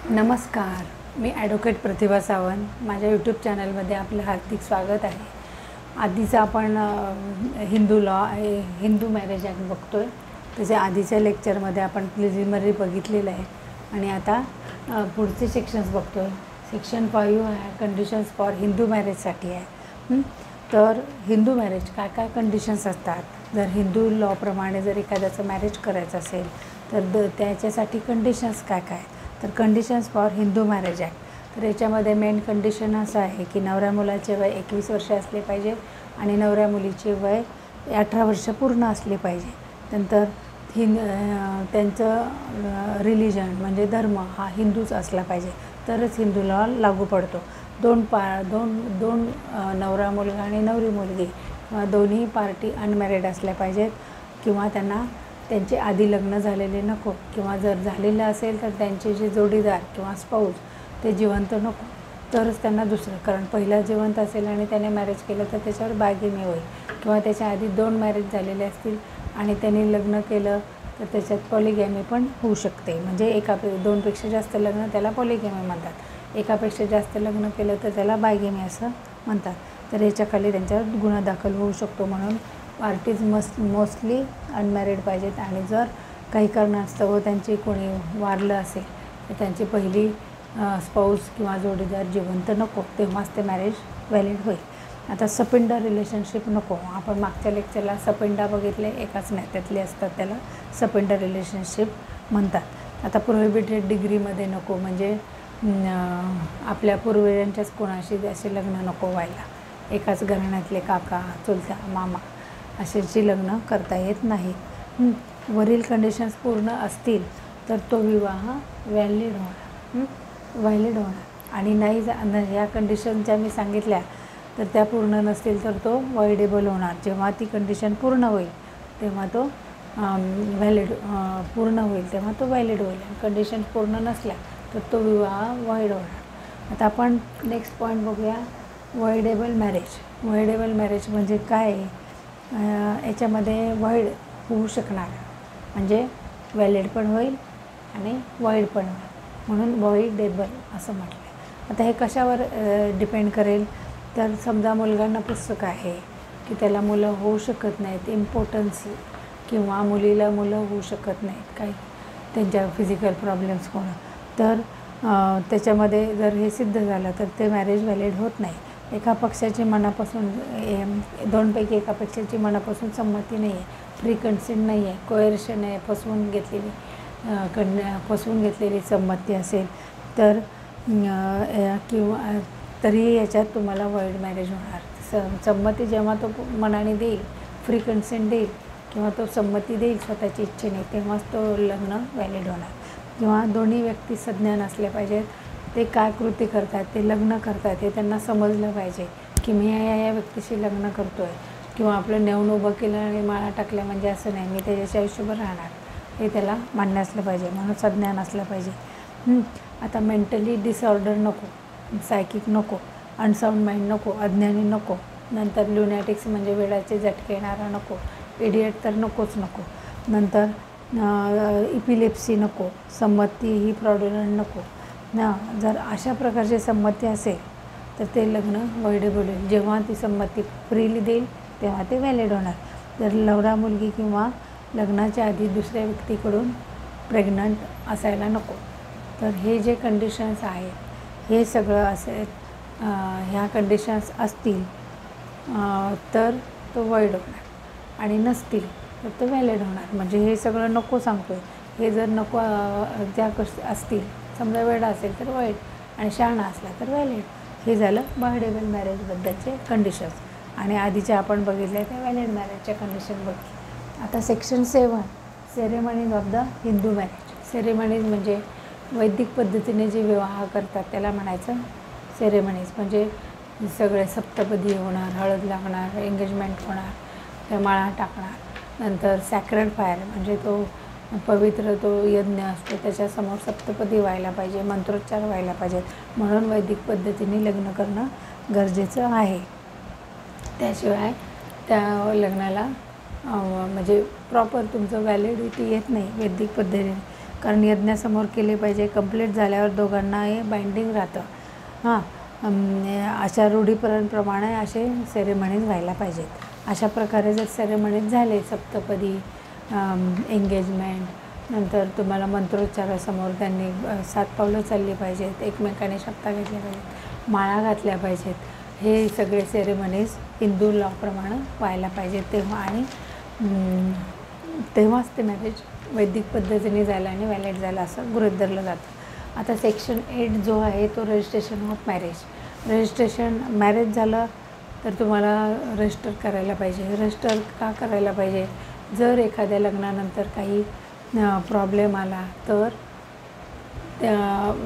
नमस्कार, मी ॲडव्होकेट प्रतिभा सावंत. माझ्या यूट्यूब चॅनलमध्ये आपलं हार्दिक स्वागत आहे. आधीचं आपण हिंदू मॅरेज ॲक्ट बघतो आहे. त्याच्या आधीच्या लेक्चरमध्ये आपण प्रिलिमिनरी बघितलेलं आहे आणि आता पुढचे सेक्शन्स बघतो आहे. सेक्शन 5 आहे कंडिशन्स फॉर हिंदू मॅरेजसाठी आहे. तर हिंदू मॅरेज काय काय कंडिशन्स असतात. जर हिंदू लॉप्रमाणे जर एखाद्याचं मॅरेज करायचं असेल तर त्याच्यासाठी कंडिशन्स काय काय. तर conditions for Hindu marriage act, तर याच्यामध्ये मेन कंडिशन असं आहे की नवऱ्या मुलाचे वय 21 वर्ष असले पाहिजे आणि नवऱ्या मुलीचे वय 18 वर्ष पूर्ण असले पाहिजे. नंतर त्यांचं रिलिजन म्हणजे धर्म हा हिंदूच असला पाहिजे तरच हिंदू लॉ लागू पडतो. दोन नवरा मुलगा आणि नवरी मुलगी किंवा दोन्ही पार्टी अनमॅरिड असल्या पाहिजेत किंवा त्यांचे आधी लग्न झालेले नको किंवा जर झालेलं असेल तर त्यांचे जे जोडीदार किंवा स्पाऊस ते जिवंत नको, तरच त्यांना दुसरं. कारण पहिला जिवंत असेल आणि त्याने मॅरेज केलं तर त्याच्यावर बायगेमी होईल. किंवा त्याच्या आधी 2 मॅरेज झालेले असतील आणि त्यांनी लग्न केलं तर त्याच्यात पॉलिगॅमी पण होऊ शकते. म्हणजे 2पेक्षा जास्त लग्न त्याला पॉलिगॅमी म्हणतात. एकापेक्षा जास्त लग्न केलं तर त्याला बायगेमी असं म्हणतात. तर याच्याखाली त्यांच्यावर गुन्हा दाखल होऊ शकतो. म्हणून पार्टीज मोस्टली अनमॅरिड पाहिजेत आणि जर काही कारणास्तव त्यांची कोणी वारलं असेल तर त्यांची पहिली स्पाऊस किंवा जोडीदार जिवंत नको, तेव्हाच ते मॅरेज व्हॅलिड होईल. आता सपिंडा रिलेशनशिप नको. आपण मागच्या लेक्चरला सपिंडा बघितले, एकाच नात्यातले असतात त्याला सपिंडा रिलेशनशिप म्हणतात. आता प्रोहिबिटेड डिग्रीमध्ये नको, म्हणजे आपल्या पूर्वजांच्याच कोणाशी असे लग्न नको व्हायला. एकाच घराण्यातले काका, चुलता, मामा अशाची लग्न करता येत नाही. वरील कंडिशन्स पूर्ण असतील तर तो विवाह व्हॅलिड होणार आणि नाही ह्या कंडिशन ज्या मी सांगितल्या तर त्या पूर्ण नसतील तर तो वॉइडेबल होणार. जेव्हा ती कंडिशन पूर्ण होईल तेव्हा तो पूर्ण होईल तेव्हा तो व्हॅलिड होईल. कंडिशन पूर्ण नसल्या तर तो विवाह व्हॉइड होणार. आता आपण नेक्स्ट पॉईंट बघूया, व्हॉइडेबल मॅरेज. व्हॉइडेबल मॅरेज म्हणजे काय. याच्यामध्ये व्हॉइड होऊ शकणार म्हणजे व्हॅलिड पण होईल आणि व्हॉइड पण होईल, म्हणून व्हॉइडेबल असं म्हटलं आहे. आता हे कशावर डिपेंड करेल, तर समजा मुलगा नपुसक आहे की त्याला मुलं होऊ शकत नाहीत, इम्पॉर्टन्सी, किंवा मुलीला मुलं होऊ शकत नाहीत काही त्यांच्या फिजिकल प्रॉब्लेम्स होणं, तर त्याच्यामध्ये जर हे सिद्ध झालं तर ते मॅरेज व्हॅलिड होत नाही. एका पक्षाची मनापासून 2पैकी एका पक्षाची मनापासून संमती नाही आहे, फ्री कन्सेंट नाही आहे, कोएर्शन आहे, फसवून घेतलेली संमती असेल तर किंवा तरीही याच्यात तुम्हाला व्हॉइड मॅरेज होणार. संमती जेव्हा तो मनाने देईल, फ्री कन्सेंट देईल किंवा तो संमती देईल स्वतःची इच्छेने, तेव्हाच तो लग्न व्हॅलिड होणार. किंवा दोन्ही व्यक्ती सज्ञान असले पाहिजेत. ते काय कृती करतात, ते लग्न करतात हे त्यांना समजलं पाहिजे की मी या व्यक्तीशी लग्न करतो आहे. किंवा आपलं नेऊन उभं केलं आणि माळा टाकल्या म्हणजे असं नाही, मी त्याच्याशी आयुष्यभर राहणार, हे त्याला मान्य असलं पाहिजे. म्हणून सज्ञान असलं पाहिजे. आता मेंटली डिसऑर्डर नको, सायकिक नको, अनसाऊंड माइंड नको, अज्ञानी नको, नंतर ल्युनॅटिक्स म्हणजे वेडाचे झटके येणारा नको, इडियट तर नको. नंतर इपिलेप्सी नको, संमती ही फ्रॉडुलंट नको ना. जर अशा प्रकारची संमती असेल तर ते लग्न व्हॉइडेबल होईल. जेव्हा ती संमती फ्रीली देईल तेव्हा ते व्हॅलिड होणार. जर नवरा मुलगी किंवा लग्नाच्या आधी दुसऱ्या व्यक्तीकडून प्रेग्नंट असायला नको. तर हे जे कंडिशन्स आहेत हे सगळं असे ह्या कंडिशन्स असतील तर तो व्हॉइड होणार आणि नसतील तर तो व्हॅलिड होणार. म्हणजे हे सगळं नको सांगतो आहे. हे जर नको असतील, समजा वेडा असेल तर व्हॉइड आणि शहाणा असला तर व्हॅलिड. हे झालं व्हॉइडेबल मॅरेजबद्दलचे कंडिशन्स. आणि आधीचे आपण बघितले त्या व्हॅलिड मॅरेजच्या कंडिशन बघितली. आता section 7 ceremonies of the Hindu marriage. Ceremonies म्हणजे वैदिक पद्धतीने जे विवाह करतात त्याला म्हणायचं सेरेमनीज. म्हणजे सगळे सप्तपदी होणार, हळद लागणार, एंगेजमेंट होणार, त्या माळा टाकणार, नंतर सॅक्रेड फायर म्हणजे तो पवित्र तो यज्ञ असतो त्याच्यासमोर सप्तपदी व्हायला पाहिजे, मंत्रोच्चार व्हायला पाहिजेत. म्हणून वैदिक पद्धतीने लग्न करणं गरजेचं आहे. त्याशिवाय त्या लग्नाला म्हणजे प्रॉपर तुमचं व्हॅलिडिटी येत नाही वैदिक पद्धतीने. कारण यज्ञासमोर केले पाहिजे. कंप्लीट झाल्यावर दोघांना हे बाइंडिंग राहतं. हां, अशा रूढीप्रमाणे असे सेरेमनीज व्हायला पाहिजेत. अशा प्रकारे जर सेरेमनीज झाले, सप्तपदी, एंगेजमेंट, नंतर तुम्हाला मंत्रोच्चारासमोर त्यांनी 7 पावलं चालली पाहिजेत, एकमेकाने शपथा घेतल्या पाहिजेत, माळा घातल्या पाहिजेत. हे सगळे सेरेमनीज हिंदू लॉप्रमाणे व्हायला पाहिजेत. तेव्हाच ते मॅरेज वैदिक पद्धतीने झालं आणि व्हॅलिड झालं असं गृहीत धरलं जातं. आता सेक्शन 8 जो आहे तो रजिस्ट्रेशन ऑफ मॅरेज. मॅरेज झालं तर तुम्हाला रजिस्टर करायला पाहिजे. रजिस्टर का करायला पाहिजे? जर एखाद्या लग्नानंतर काही प्रॉब्लेम आला तर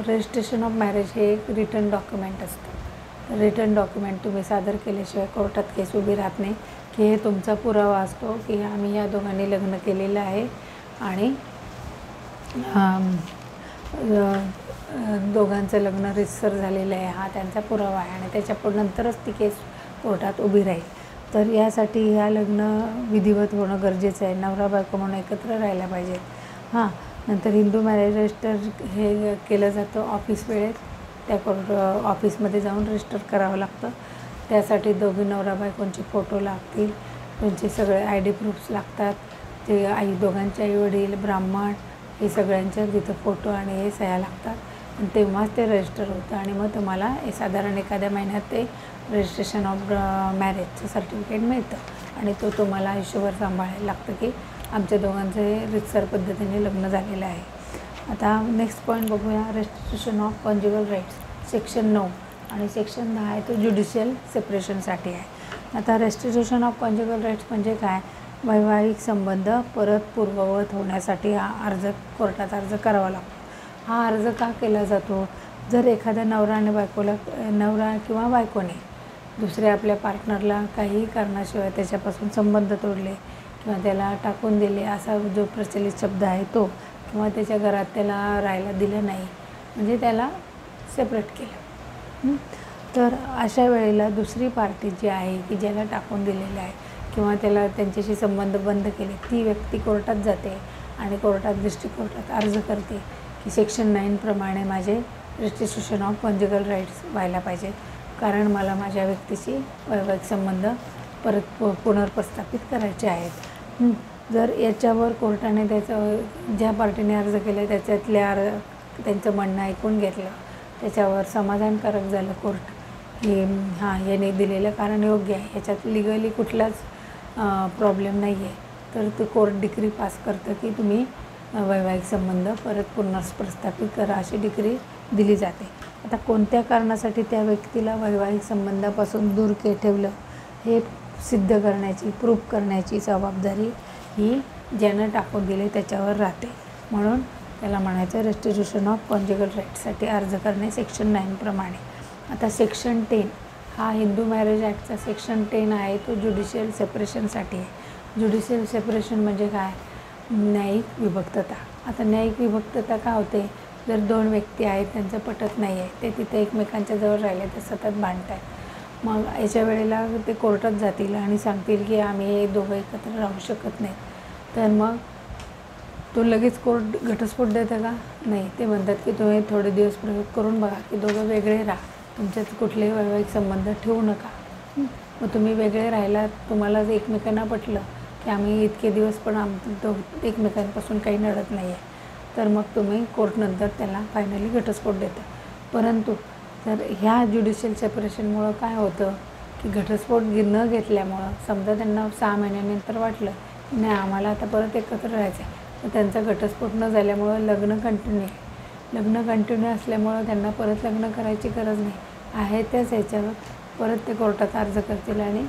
रजिस्ट्रेशन ऑफ मॅरेज हे एक रिटर्न डॉक्युमेंट असतं. रिटर्न डॉक्युमेंट तुम्ही सादर केल्याशिवाय कोर्टात केस उभी राहत नाही, की हे तुमचा पुरावा असतो की आम्ही या दोघांनी लग्न केलेलं आहे आणि दोघांचं लग्न रीतसर झालेलं आहे, हा त्यांचा पुरावा आहे आणि त्याच्यानंतरच ती केस कोर्टात उभी राहील. तर यासाठी ह्या लग्न विधिवत होणं गरजेचं आहे. नवरा बायको म्हणून एकत्र राहायला पाहिजेत. हां, नंतर हिंदू मॅरेज रजिस्टर हे केलं जातं ऑफिस वेळेत. त्या ऑफिसमध्ये जाऊन रजिस्टर करावं लागतं. त्यासाठी दोघी नवरा बायकोंचे फोटो लागतील, त्यांचे सगळे ID प्रूफ्स लागतात. ते दोघांचे आईवडील, ब्राह्मण हे सगळ्यांच्या तिथं फोटो आणि हे सह्या लागतात आणि तेव्हाच ते रजिस्टर होतं आणि मग तुम्हाला साधारण एखाद्या महिन्यात ते रजिस्ट्रेशन ऑफ मॅरेजचं सर्टिफिकेट मिळतं आणि तो तुम्हाला आयुष्यभर सांभाळायला लागतं की आमच्या दोघांचे रीतसर पद्धतीने लग्न झालेलं आहे. आता नेक्स्ट पॉईंट बघूया, रजिस्ट्रेशन ऑफ कॉन्ज्युगल राईट्स. सेक्शन 9 आणि सेक्शन 10 आहे तो ज्युडिशियल सेपरेशनसाठी आहे. आता रजिस्ट्रेशन ऑफ कॉन्ज्युगल राईट्स म्हणजे काय? वैवाहिक संबंध परत पूर्ववत होण्यासाठी हा कोर्टात अर्ज करावा लागतो. हा अर्ज का केला जातो? जर एखाद्या नवरा किंवा बायकोने दुसऱ्या आपल्या पार्टनरला काही कारणाशिवाय त्याच्यापासून संबंध तोडले किंवा त्याला टाकून दिले, असा जो प्रचलित शब्द आहे तो, किंवा त्याच्या घरात त्याला राहायला दिलं नाही, म्हणजे त्याला सेपरेट केलं. तर अशा वेळेला दुसरी पार्टी जी आहे की ज्याला टाकून दिलेलं आहे किंवा त्याला त्यांच्याशी संबंध बंद केले, ती व्यक्ती कोर्टात जाते आणि डिस्ट्रिक्ट कोर्टात अर्ज करते की सेक्शन 9 प्रमाणे माझे रजिस्ट्रेशन ऑफ कॉन्ज्युगल राईट्स व्हायला पाहिजेत, कारण मला माझ्या व्यक्तीशी वैवाहिक संबंध परत पुनर्प्रस्थापित करायचे आहेत. जर याच्यावर कोर्टाने ज्या पार्टीने अर्ज केला त्यांचं म्हणणं ऐकून घेतलं, त्याच्यावर समाधानकारक झालं कोर्ट की हां, याने दिलेलं कारण योग्य आहे, याच्यात लिगली कुठलाच प्रॉब्लेम नाही आहे, तर ते कोर्ट डिक्री पास करतं की तुम्ही वैवाहिक संबंध परत पुनर्प्रस्थापित करा, अशी डिक्री दिली जाते. आता कोणत्या कारणासाठी त्या व्यक्तीला वैवाहिक संबंधापासून दूर ठेवलं हे सिद्ध करण्याची, प्रूफ करण्याची जबाबदारी ही ज्यानं टाकून दिले त्याच्यावर राहते. म्हणून त्याला म्हणायचं रजिस्ट्रेशन ऑफ कॉन्ज्युगल राईट्ससाठी अर्ज करणे सेक्शन 9 प्रमाणे. आता सेक्शन 10 हा हिंदू मॅरेज ॲक्टचा सेक्शन 10 आहे तो ज्युडिशियल सेपरेशनसाठी आहे. ज्युडिशियल सेपरेशन म्हणजे काय? न्यायिक विभक्तता. आता न्यायिक विभक्तता का होते? जर 2 व्यक्ती आहेत, त्यांचं पटत नाही आहे, ते तिथे एकमेकांच्या जवळ राहिले तर सतत भांडत आहेत, मग याच्या वेळेला ते कोर्टात जातील आणि सांगतील की आम्ही हे दोघं एकत्र राहू शकत नाही, तर मग तो लगेच कोर्ट घटस्फोट देतं का? नाही. ते म्हणतात की तुम्ही थोडे दिवस प्रयोग करून बघा की दोघं वेगळे राहा, तुमच्यात कुठलेही वैवाहिक संबंध ठेवू नका. मग तुम्ही वेगळे राहिलात, तुम्हाला एकमेकांना पटलं की आम्ही इतके दिवस पण एकमेकांपासून काही नडत नाही आहे, तर मग तुम्ही कोर्टनंतर त्याला फायनली घटस्फोट देता. परंतु तर ह्या ज्युडिशियल सेपरेशनमुळं काय होतं की घटस्फोट न घेतल्यामुळं समजा त्यांना 6 महिन्यानंतर वाटलं की नाही आम्हाला आता परत एकत्र राहायचं आहे, तर त्यांचा घटस्फोट न झाल्यामुळं लग्न कंटिन्यू असल्यामुळं त्यांना परत लग्न करायची गरज नाही आहे. त्याच ह्याच्यावर परत ते कोर्टात अर्ज करतील आणि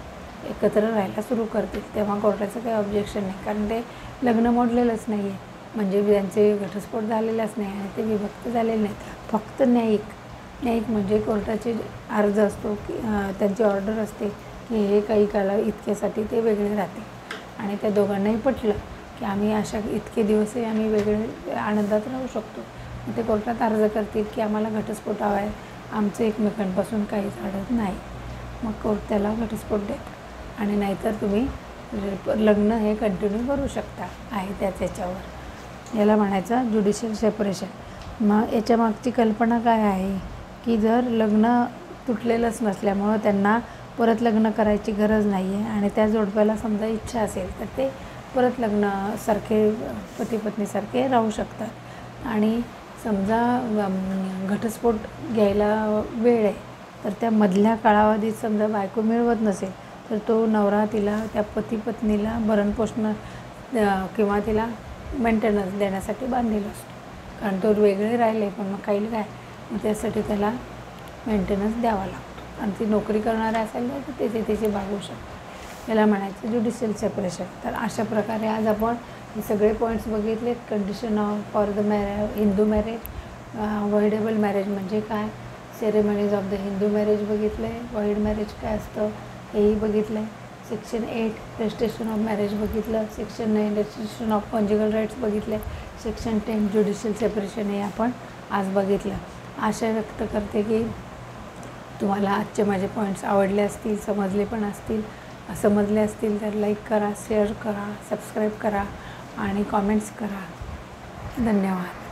एकत्र राहायला सुरू करतील. तेव्हा कोर्टाचं काही ऑब्जेक्शन नाही, कारण ते लग्न मोडलेलंच नाही आहे, म्हणजे त्यांचे घटस्फोट झालेलाच नाही आणि ते विभक्त झालेले नाहीत. फक्त न्यायिक म्हणजे कोर्टाचे अर्ज असतो की त्यांची ऑर्डर असते की हे काही काला इतक्यासाठी ते वेगळे राहते आणि त्या दोघांनाही पटलं की आम्ही अशा इतके दिवसही आम्ही वेगळे आनंदात राहू शकतो. मग ते कोर्टात अर्ज करतील की आम्हाला घटस्फोट हवा आहे, आमचं एकमेकांपासून काहीच अडत नाही. मग कोर्ट त्याला घटस्फोट देतं आणि नाहीतर तुम्ही लग्न हे कंटिन्यू करू शकता आहे त्याच ह्याच्यावर. याला म्हणायचं ज्युडिशियल सेपरेशन. मग याच्या मागची कल्पना काय आहे की जर लग्न तुटलेलंच नसल्यामुळं त्यांना परत लग्न करायची गरज नाही आहे आणि त्या जोडप्याला समजा इच्छा असेल तर ते परत लग्नासारखे पती पत्नीसारखे राहू शकतात. आणि समजा घटस्फोट घ्यायला वेळ आहे तर त्या मधल्या कालावधीत समजा बायको मिळवत नसेल तर तो नवरा तिला त्या पती पत्नीला भरणपोषण किंवा तिला मेंटेनन्स देण्यासाठी बांधलेला असतो. कारण तो वेगळे राहिले पण मग काही काय मग त्यासाठी त्याला मेंटेनन्स द्यावा लागतो. आणि ती नोकरी करणारे असेल तर त्याची भागवू शकतो. याला म्हणायचं ज्युडिशियल सेपरेशन. तर अशा प्रकारे आज आपण हे सगळे पॉईंट्स बघितलेत. Condition for the Hindu marriage, voidable marriage म्हणजे काय, ceremonies of the Hindu marriage बघितलं आहे, वॉइड मॅरेज काय असतं हेही बघितलं आहे. सेक्शन 8 रेजिस्ट्रेशन ऑफ मॅरेज बघितलं. Section 9 registration of conjugal rights बघितले. सेक्शन 10 ज्युडिशियल सेपरेशन हे आपण आज बघितलं. आशा व्यक्त करते की तुम्हाला आजचे माझे पॉईंट्स आवडले असतील, समजले असतील तर लाईक करा, शेअर करा, सबस्क्राईब करा आणि कॉमेंट्स करा. धन्यवाद.